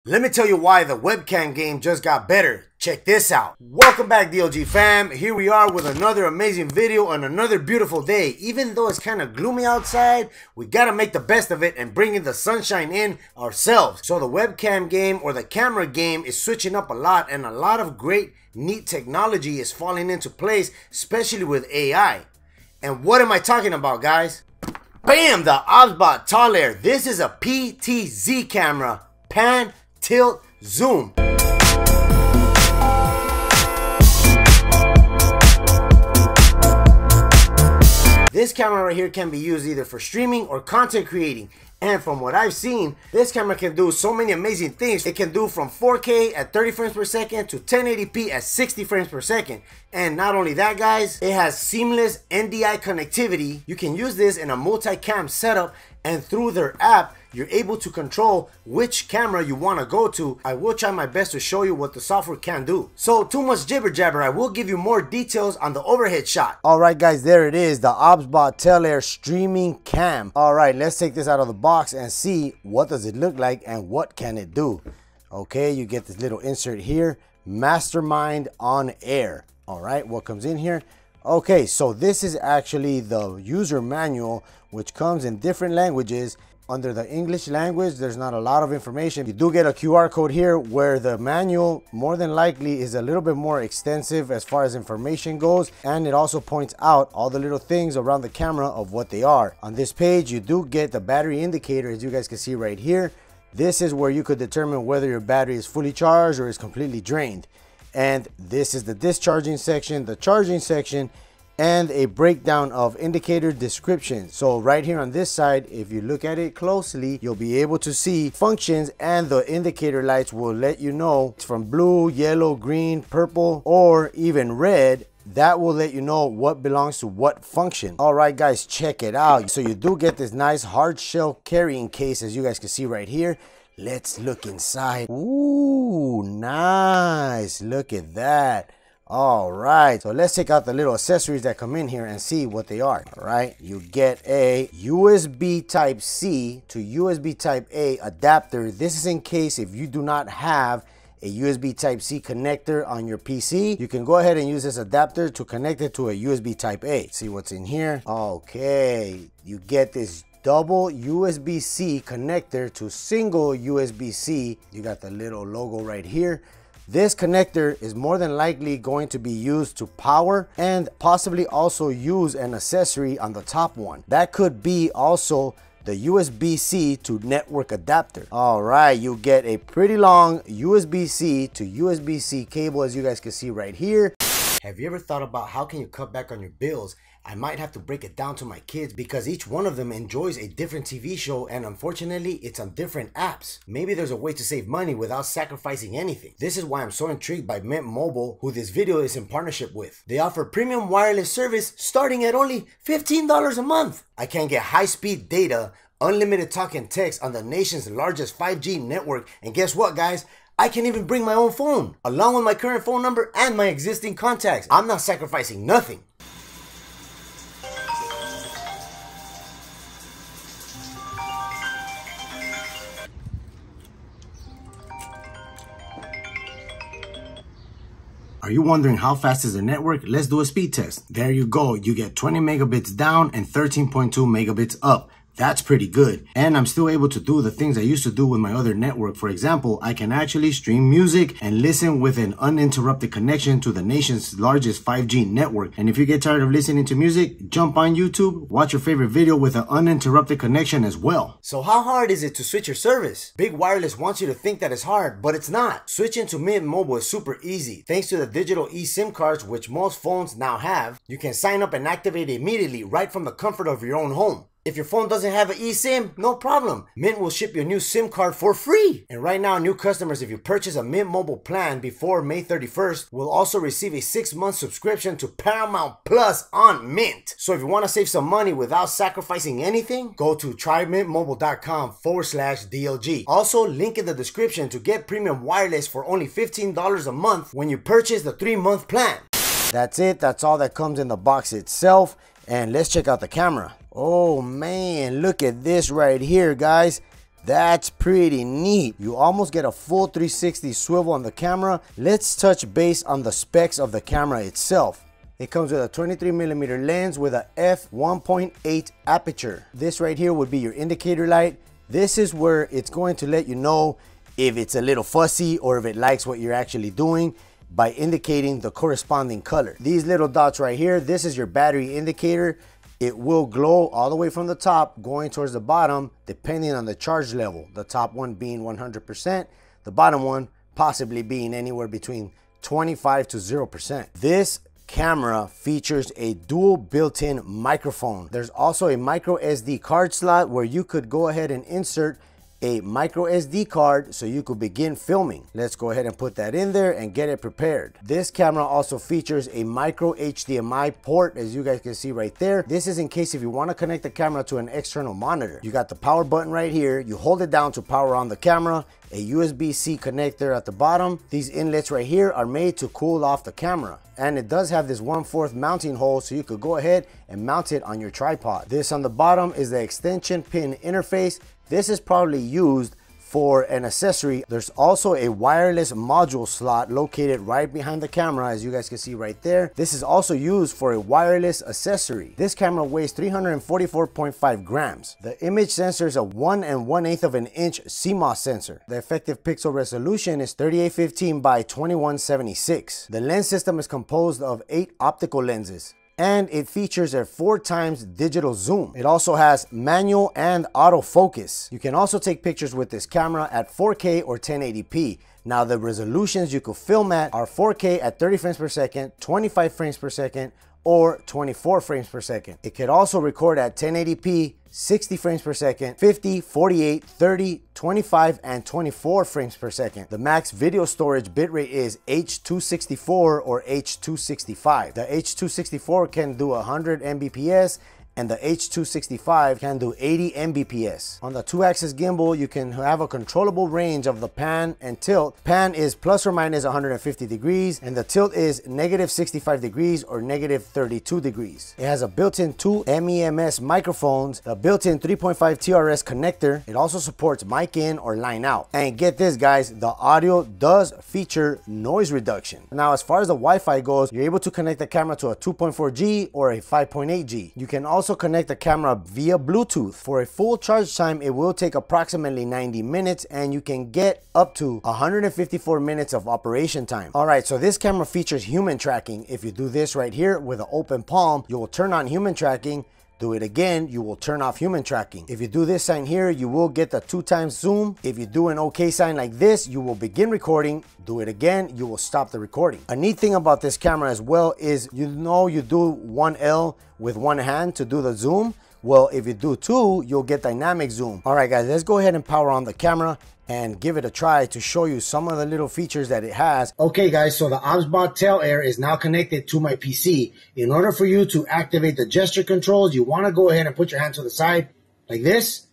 Let me tell you why the webcam game just got better. Check this out. Welcome back, DLG fam. Here we are with another amazing video on another beautiful day. Even though it's kind of gloomy outside, we gotta make the best of it and bring in the sunshine in ourselves. So the webcam game or the camera game is switching up a lot, and a lot of great neat technology is falling into place, especially with AI. And what am I talking about, guys? Bam! The Obsbot Tail Air. This is a PTZ camera. Pan, tilt, zoom. This camera right here can be used either for streaming or content creating. And from what I've seen, this camera can do so many amazing things. It can do from 4K at 30 frames per second to 1080p at 60 frames per second. And not only that, guys, it has seamless NDI connectivity. You can use this in a multicam setup, and through their app, you're able to control which camera you want to go to. I will try my best to show you what the software can do. So too much jibber jabber, I will give you more details on the overhead shot. Alright guys, there it is, the Obsbot Tail Air streaming cam. Alright, let's take this out of the box and see what does it look like and what can it do. Okay, you get this little insert here, Mastermind on Air. Alright, what comes in here? Okay, so this is actually the user manual, which comes in different languages. Under the English language, there's not a lot of information. You do get a QR code here where the manual more than likely is a little bit more extensive as far as information goes, and it also points out all the little things around the camera of what they are. On this page, you do get the battery indicator, as you guys can see right here. This is where you could determine whether your battery is fully charged or is completely drained. And this is the discharging section, the charging section, and a breakdown of indicator description. So right here on this side, if you look at it closely, you'll be able to see functions, and the indicator lights will let you know it's from blue, yellow, green, purple, or even red. That will let you know what belongs to what function. All right guys, check it out. So you do get this nice hard shell carrying case, as you guys can see right here. Let's look inside. Ooh, nice, look at that. All right, so let's take out the little accessories that come in here and see what they are. All right, you get a USB type C to USB type A adapter. This is in case if you do not have a USB type C connector on your PC, you can go ahead and use this adapter to connect it to a USB type A. See what's in here. Okay, you get this double USB-C connector to single USB-C. You got the little logo right here. This connector is more than likely going to be used to power and possibly also use an accessory on the top one. That could be also the USB-C to network adapter. All right, you get a pretty long USB-C to USB-C cable, as you guys can see right here. Have you ever thought about how can you cut back on your bills? I might have to break it down to my kids because each one of them enjoys a different TV show, and unfortunately it's on different apps. Maybe there's a way to save money without sacrificing anything. This is why I'm so intrigued by Mint Mobile, who this video is in partnership with. They offer premium wireless service starting at only $15 a month. I can get high-speed data, unlimited talk and text on the nation's largest 5G network, and guess what guys? I can even bring my own phone, along with my current phone number and my existing contacts. I'm not sacrificing nothing. Are you wondering how fast is the network? Let's do a speed test. There you go. You get 20 megabits down and 13.2 megabits up. That's pretty good. And I'm still able to do the things I used to do with my other network. For example, I can actually stream music and listen with an uninterrupted connection to the nation's largest 5G network. And if you get tired of listening to music, jump on YouTube, watch your favorite video with an uninterrupted connection as well. So how hard is it to switch your service? Big Wireless wants you to think that it's hard, but it's not. Switching to Mint Mobile is super easy. Thanks to the digital eSIM cards, which most phones now have, you can sign up and activate it immediately right from the comfort of your own home. If your phone doesn't have an eSIM, no problem. Mint will ship you a new SIM card for free. And right now, new customers, if you purchase a Mint Mobile plan before May 31st, will also receive a 6-month subscription to Paramount Plus on Mint. So if you want to save some money without sacrificing anything, go to trymintmobile.com/DLG. Also, link in the description to get premium wireless for only $15 a month when you purchase the 3-month plan. That's it. That's all that comes in the box itself. And let's check out the camera. Oh man, look at this right here, guys. That's pretty neat. You almost get a full 360 swivel on the camera. Let's touch base on the specs of the camera itself. It comes with a 23mm lens with a f1.8 aperture. This right here would be your indicator light. This is where it's going to let you know if it's a little fussy or if it likes what you're actually doing by indicating the corresponding color. These little dots right here, this is your battery indicator. It will glow all the way from the top going towards the bottom depending on the charge level. The top one being 100%, the bottom one possibly being anywhere between 25 to 0%. This camera features a dual built-in microphone. There's also a micro SD card slot where you could go ahead and insert a micro SD card so you could begin filming. Let's go ahead and put that in there and get it prepared. This camera also features a micro HDMI port, as you guys can see right there. This is in case if you want to connect the camera to an external monitor. You got the power button right here. You hold it down to power on the camera. A USB-C connector at the bottom. These inlets right here are made to cool off the camera. And it does have this 1/4 mounting hole so you could go ahead and mount it on your tripod. This on the bottom is the extension pin interface. This is probably used for an accessory. There's also a wireless module slot located right behind the camera, as you guys can see right there. This is also used for a wireless accessory. This camera weighs 344.5 grams. The image sensor is a 1 1/8 of an inch CMOS sensor. The effective pixel resolution is 3815 by 2176. The lens system is composed of 8 optical lenses, and it features a 4x digital zoom. It also has manual and autofocus. You can also take pictures with this camera at 4K or 1080p. Now the resolutions you could film at are 4K at 30 frames per second, 25 frames per second, or 24 frames per second. It could also record at 1080p, 60 frames per second, 50, 48, 30, 25, and 24 frames per second. The max video storage bitrate is H.264 or H.265. The H.264 can do 100 Mbps, and the H.265 can do 80 Mbps. On the 2-axis gimbal, you can have a controllable range of the pan and tilt. Pan is plus or minus 150 degrees, and the tilt is negative 65 degrees or negative 32 degrees. It has a built-in 2 MEMS microphones, a built-in 3.5 TRS connector. It also supports mic in or line out. And get this, guys, the audio does feature noise reduction. Now, as far as the Wi-Fi goes, you're able to connect the camera to a 2.4G or a 5.8G. You can also connect the camera via Bluetooth. For a full charge time, it will take approximately 90 minutes, and you can get up to 154 minutes of operation time. All right, so this camera features human tracking. If you do this right here with an open palm, you will turn on human tracking. Do it again, you will turn off human tracking. If you do this sign here, you will get the 2x zoom. If you do an OK sign like this, you will begin recording. Do it again, you will stop the recording. A neat thing about this camera as well is, you know, you do 1L with one hand to do the zoom. Well, if you do 2, you'll get dynamic zoom. All right, guys, let's go ahead and power on the camera and give it a try to show you some of the little features that it has. Okay, guys, so the Obsbot Tail Air is now connected to my PC. In order for you to activate the gesture controls, you want to go ahead and put your hand to the side like this.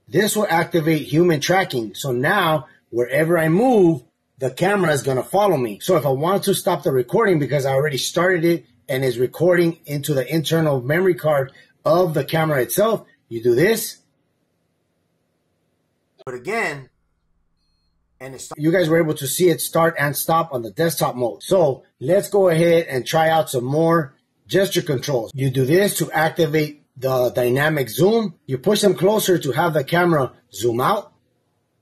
This will activate human tracking. So now, wherever I move, the camera is going to follow me. So if I want to stop the recording because I already started it and is recording into the internal memory card of the camera itself, you do this. But again, and you guys were able to see it start and stop on the desktop mode. So let's go ahead and try out some more gesture controls. You do this to activate the dynamic zoom. You push them closer to have the camera zoom out,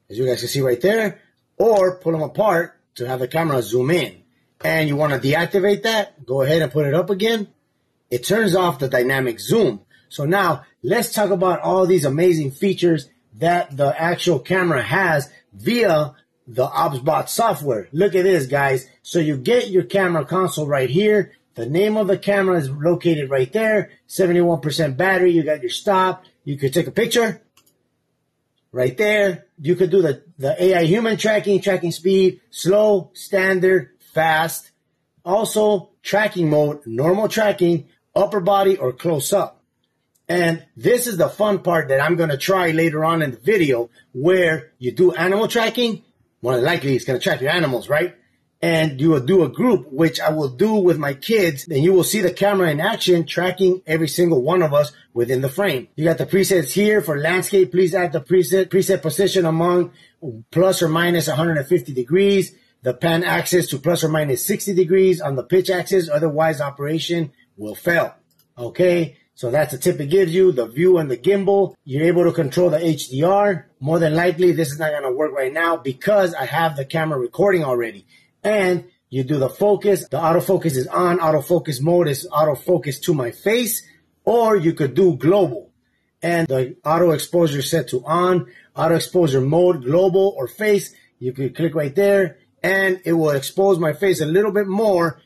as you guys can see right there, or pull them apart to have the camera zoom in. And you want to deactivate that, go ahead and put it up again. It turns off the dynamic zoom. So now let's talk about all these amazing features that the actual camera has via the Obsbot software. Look at this, guys. So you get your camera console right here. The name of the camera is located right there. 71% battery. You got your stop. You could take a picture right there. You could do the AI human tracking, tracking speed, slow, standard, fast. Also tracking mode, normal tracking, upper body or close up. And this is the fun part that I'm going to try later on in the video, where you do animal tracking. More than likely, it's going to track your animals, right? and you will do a group, which I will do with my kids. Then you will see the camera in action, tracking every single one of us within the frame. You got the presets here for landscape. Please add the preset position among plus or minus 150 degrees. The pan axis to plus or minus 60 degrees on the pitch axis. Otherwise, operation will fail. Okay. So that's the tip it gives you, the view and the gimbal. You're able to control the HDR. More than likely, this is not going to work right now because I have the camera recording already. And you do the focus. The autofocus is on. Autofocus mode is autofocus to my face. Or you could do global. And the auto exposure set to on. Auto exposure mode, global or face. You could click right there. And it will expose my face a little bit more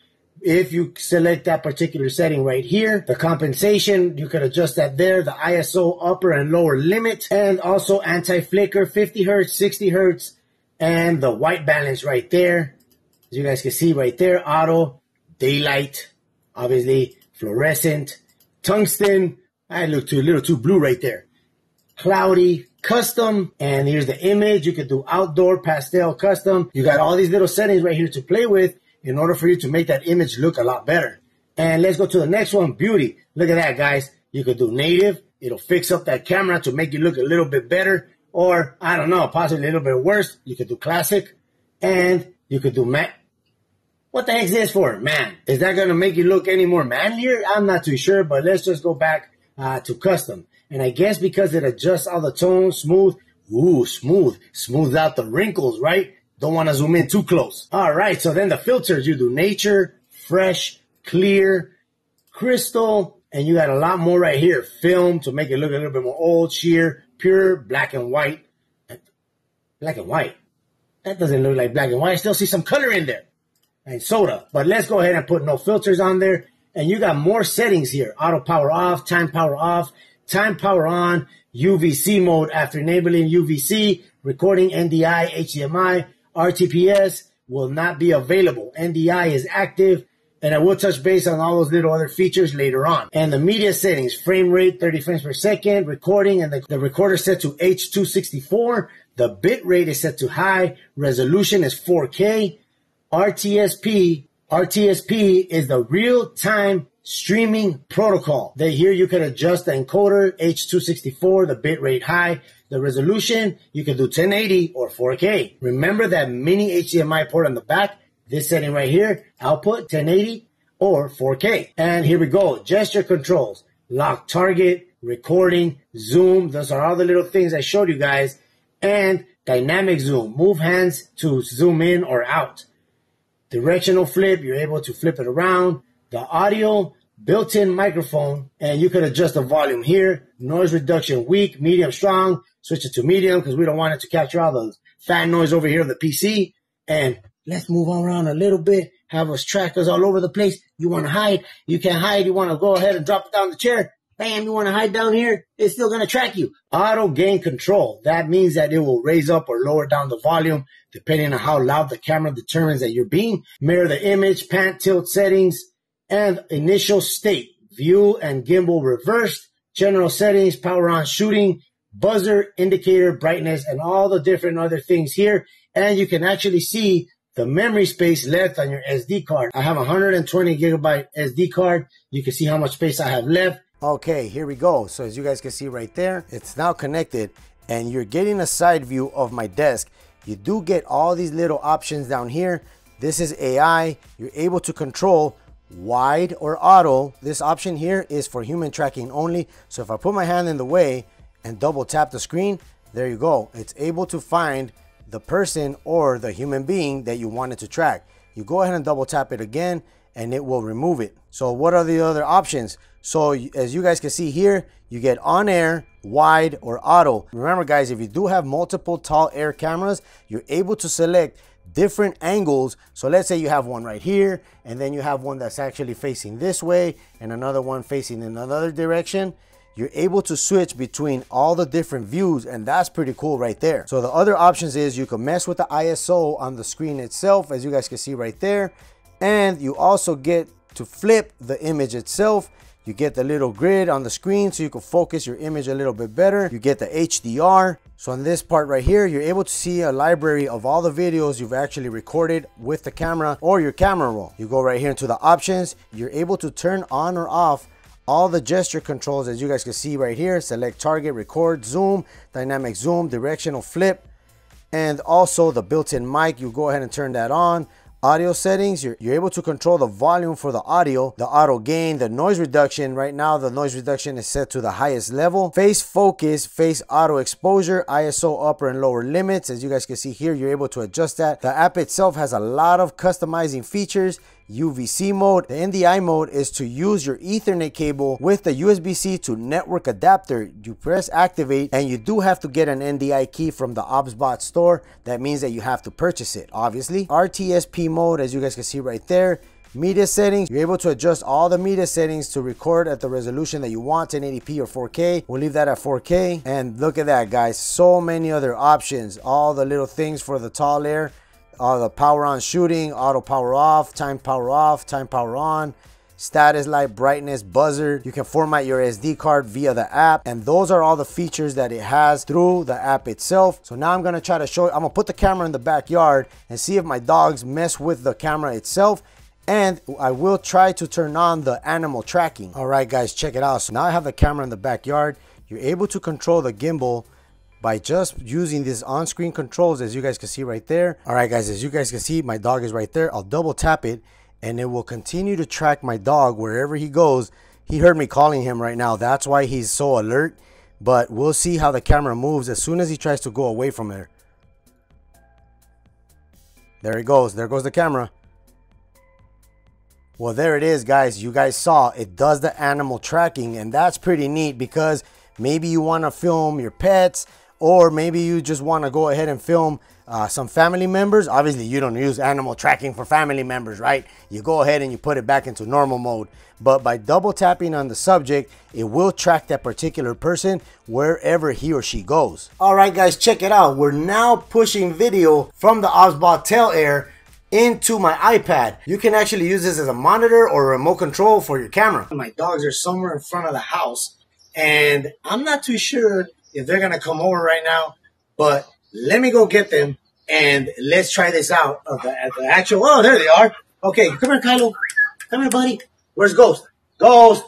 if you select that particular setting right here. The compensation, you can adjust that there. The ISO upper and lower limit, and also anti-flicker, 50 hertz, 60 hertz, and the white balance right there. As you guys can see right there, auto, daylight, obviously, fluorescent, tungsten. I look a little too blue right there. Cloudy, custom, and here's the image. You could do outdoor, pastel, custom. You got all these little settings right here to play with in order for you to make that image look a lot better. And let's go to the next one, beauty. Look at that, guys. You could do native. It'll fix up that camera to make you look a little bit better. Or, I don't know, possibly a little bit worse. You could do classic. And you could do matte. What the heck is this for? Man, is that going to make you look any more manlier? I'm not too sure, but let's just go back to custom. And I guess because it adjusts all the tones, smooth. Ooh, smooth. Smooths out the wrinkles, right? Don't want to zoom in too close. All right, so then the filters, you do nature, fresh, clear, crystal, and you got a lot more right here. Film to make it look a little bit more old, sheer, pure, black and white. Black and white. That doesn't look like black and white. I still see some color in there. And soda. But let's go ahead and put no filters on there. And you got more settings here. Auto power off, time power on, UVC mode after enabling UVC, recording NDI, HDMI, RTPS will not be available. NDI is active, and I will touch base on all those little other features later on. And the media settings, frame rate 30 frames per second, recording, and the recorder set to H.264. The bit rate is set to high. Resolution is 4K. RTSP is the real-time streaming protocol. Here you can adjust the encoder, H.264, the bit rate high. The resolution, you can do 1080 or 4K. Remember that mini HDMI port on the back? This setting right here, output 1080 or 4K. And here we go, gesture controls, lock target, recording, zoom. Those are all the little things I showed you guys. And dynamic zoom, move hands to zoom in or out. Directional flip, you're able to flip it around. The audio, built-in microphone, and you can adjust the volume here. Noise reduction, weak, medium, strong. Switch it to medium because we don't want it to capture all the fan noise over here on the PC. And let's move around a little bit. Have us track us all over the place. You want to hide? You can hide. You want to go ahead and drop it down the chair. Bam, you want to hide down here? It's still going to track you. Auto gain control. That means that it will raise up or lower down the volume depending on how loud the camera determines that you're being. Mirror the image, pan tilt settings, and initial state. View and gimbal reversed. General settings, power on shooting, buzzer, indicator, brightness, and all the different other things here. And you can actually see the memory space left on your SD card. I have a 120 gigabyte SD card. You can see how much space I have left. Okay, here we go. So as you guys can see right there, it's now connected and you're getting a side view of my desk. You do get all these little options down here. This is AI. You're able to control wide or auto. This option here is for human tracking only. So if I put my hand in the way and double tap the screen, there you go. It's able to find the person or the human being that you wanted to track. You go ahead and double tap it again and it will remove it. So what are the other options? So as you guys can see here, you get on air, wide, or auto. Remember guys, if you do have multiple tall air cameras, you're able to select different angles. So let's say you have one right here, and then you have one that's actually facing this way and another one facing in another direction. You're able to switch between all the different views, and that's pretty cool right there. So the other options is you can mess with the ISO on the screen itself, as you guys can see right there. And you also get to flip the image itself. You get the little grid on the screen so you can focus your image a little bit better. You get the HDR. So on this part right here, you're able to see a library of all the videos you've actually recorded with the camera or your camera roll. You go right here into the options. You're able to turn on or off all the gesture controls, as you guys can see right here. Select target, record, zoom, dynamic zoom, directional flip, and also the built-in mic. You go ahead and turn that on. Audio settings, you're able to control the volume for the audio, the auto gain, the noise reduction. Right now the noise reduction is set to the highest level. Face focus, face auto exposure, ISO upper and lower limits. As you guys can see here, you're able to adjust that. The app itself has a lot of customizing features. UVC mode. The NDI mode is to use your Ethernet cable with the USB-C to network adapter. You press activate and you do have to get an NDI key from the Obsbot store. That means that you have to purchase it, obviously. RTSP mode, as you guys can see right there. Media settings, you're able to adjust all the media settings to record at the resolution that you want, 1080p or 4K. We'll leave that at 4K. And look at that, guys, so many other options. All the little things for the Tail Air. The power on shooting, auto power off, time power on, status light, brightness, buzzer. You can format your SD card via the app, and those are all the features that it has through the app itself. So now I'm gonna try to show you, I'm gonna put the camera in the backyard and see if my dogs mess with the camera itself, and I will try to turn on the animal tracking. All right, guys, check it out. So now I have the camera in the backyard. You're able to control the gimbal by just using these on-screen controls, as you guys can see right there. All right, guys, as you guys can see, my dog is right there. I'll double tap it and it will continue to track my dog wherever he goes. He heard me calling him right now. That's why he's so alert. But we'll see how the camera moves as soon as he tries to go away from there. There he goes. There goes the camera. Well, there it is, guys. You guys saw it does the animal tracking, and that's pretty neat because maybe you want to film your pets, or maybe you just want to go ahead and film some family members. Obviously, you don't use animal tracking for family members, right? You go ahead and you put it back into normal mode. But by double tapping on the subject, it will track that particular person wherever he or she goes. All right, guys, check it out. We're now pushing video from the Obsbot Tail Air into my iPad. You can actually use this as a monitor or a remote control for your camera. My dogs are somewhere in front of the house, and I'm not too sure if they're gonna come over right now, but let me go get them and let's try this out at the actual, oh, there they are. Okay, come here, Kylo. Come here, buddy. Where's Ghost? Ghost.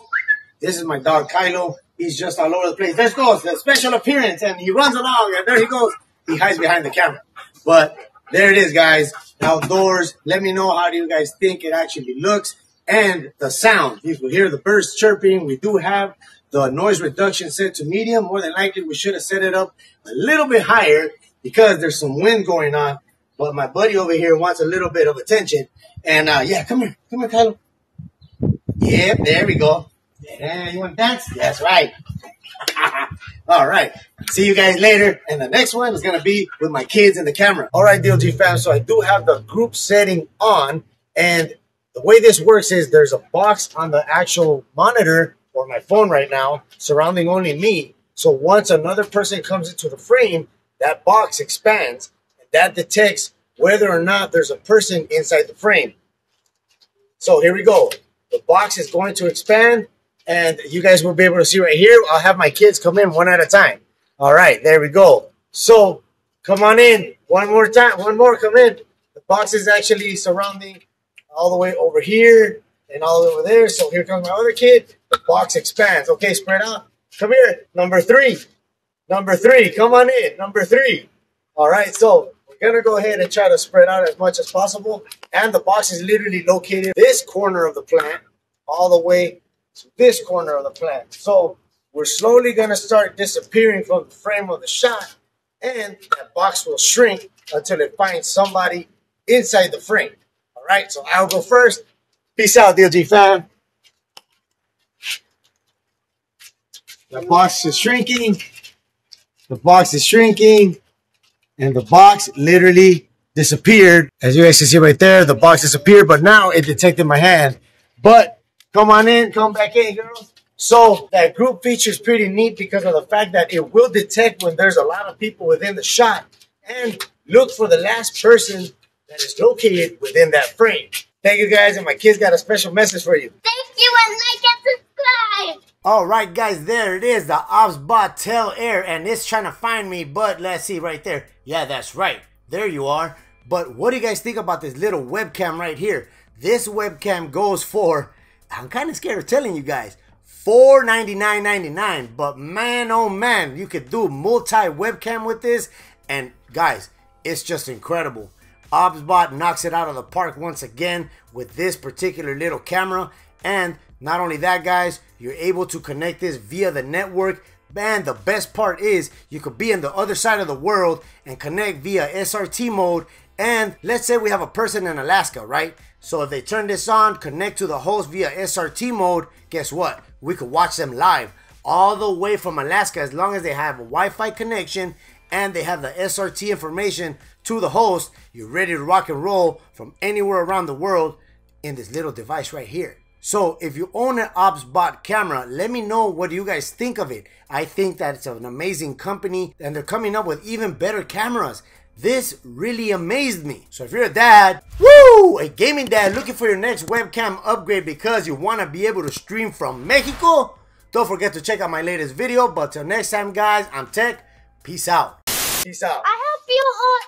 This is my dog, Kylo. He's just all over the place. There's Ghost, the special appearance, and he runs along, and there he goes. He hides behind the camera. But there it is, guys. Outdoors. Let me know how do you guys think it actually looks. And the sound. You will hear the birds chirping. We do have the noise reduction set to medium. More than likely, we should have set it up a little bit higher because there's some wind going on. But my buddy over here wants a little bit of attention. And yeah, come here. Come here, Kylo. Yep, there we go. Yeah, you want to dance? That's right. All right. See you guys later. And the next one is going to be with my kids and the camera. All right, DLG fam. So I do have the group setting on. And the way this works is there's a box on the actual monitor or my phone right now surrounding only me. So once another person comes into the frame, that box expands. And that detects whether or not there's a person inside the frame. So here we go. The box is going to expand. And you guys will be able to see right here. I'll have my kids come in one at a time. All right, there we go. So come on in one more time. One more, come in. The box is actually surrounding all the way over here and all the way over there. So here comes my other kid. The box expands. Okay, spread out. Come here. Number 3. Number 3. Come on in. Number 3. All right, so we're going to go ahead and try to spread out as much as possible. And the box is literally located this corner of the plant all the way to this corner of the plant. So we're slowly going to start disappearing from the frame of the shot, and that box will shrink until it finds somebody inside the frame. All right, so I'll go first. Peace out, DLG fam. The box is shrinking. The box is shrinking. And the box literally disappeared. As you guys can see right there, the box disappeared, but now it detected my hand. But come on in, come back in, girls. So that group feature is pretty neat because of the fact that it will detect when there's a lot of people within the shot and look for the last person that is located within that frame. Thank you guys, and my kids got a special message for you. Thank you, and like and subscribe. Alright guys, there it is, the Obsbot Tail Air, and it's trying to find me, but let's see right there. Yeah, that's right. There you are. But what do you guys think about this little webcam right here? This webcam goes for, I'm kind of scared of telling you guys, $499.99. But man, oh man, you could do multi-webcam with this. And guys, it's just incredible. Obsbot knocks it out of the park once again with this particular little camera. And not only that, guys, you're able to connect this via the network. Man, the best part is you could be in the other side of the world and connect via SRT mode. And let's say we have a person in Alaska, right? So if they turn this on, connect to the host via SRT mode, guess what? We could watch them live all the way from Alaska, as long as they have a Wi-Fi connection and they have the SRT information to the host. You're ready to rock and roll from anywhere around the world in this little device right here. So if you own an Obsbot camera, let me know what you guys think of it. I think that it's an amazing company and they're coming up with even better cameras. This really amazed me. So if you're a dad, woo, a gaming dad looking for your next webcam upgrade because you want to be able to stream from Mexico, don't forget to check out my latest video. But till next time guys, I'm tEcK. Peace out. Peace out. I hope you